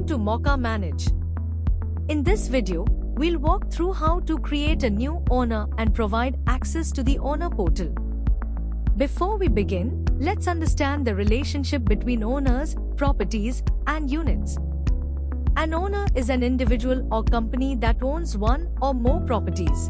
Welcome to Mocha Manage. In this video, we'll walk through how to create a new owner and provide access to the owner portal. Before we begin, let's understand the relationship between owners, properties, and units. An owner is an individual or company that owns one or more properties.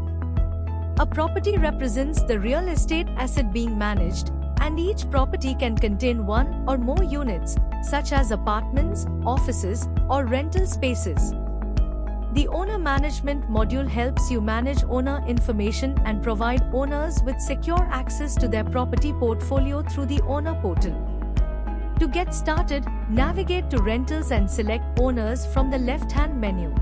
A property represents the real estate asset being managed, and each property can contain one or more units, such as apartments, offices, or rental spaces. The Owner Management module helps you manage owner information and provide owners with secure access to their property portfolio through the owner portal. To get started, navigate to Rentals and select Owners from the left-hand menu.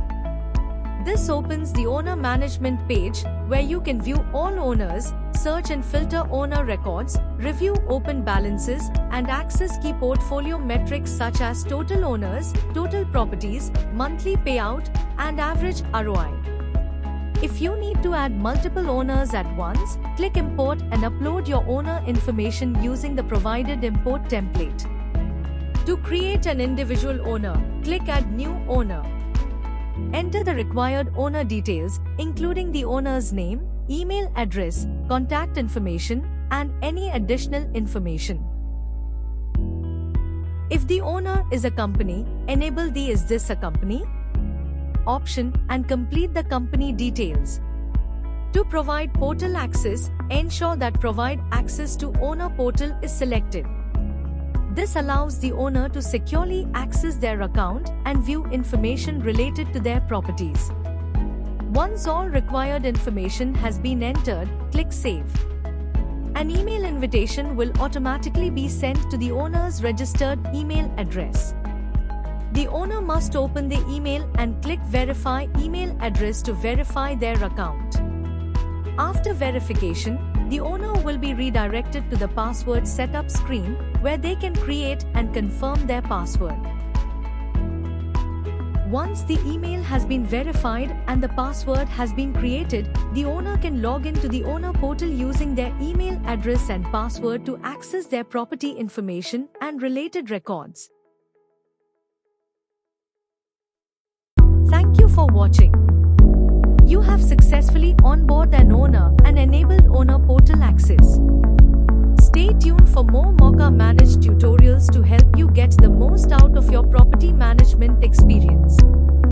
This opens the Owner Management page, where you can view all owners, search and filter owner records, review open balances, and access key portfolio metrics such as total owners, total properties, monthly payout, and average ROI. If you need to add multiple owners at once, click Import and upload your owner information using the provided import template. To create an individual owner, click Add New Owner. Enter the required owner details, including the owner's name, email address, contact information, and any additional information. If the owner is a company, enable the Is this a company? Option and complete the company details. To provide portal access, ensure that Provide Access to Owner Portal is selected. This allows the owner to securely access their account and view information related to their properties. Once all required information has been entered, click Save. An email invitation will automatically be sent to the owner's registered email address. The owner must open the email and click Verify Email Address to verify their account. After verification, the owner will be redirected to the password setup screen, where they can create and confirm their password. Once the email has been verified and the password has been created, the owner can log into the owner portal using their email address and password to access their property information and related records. Thank you for watching. You have successfully onboarded an owner and enabled owner portal access. Stay tuned for more Mocha Managed tutorials to help you get the most out of your property management experience.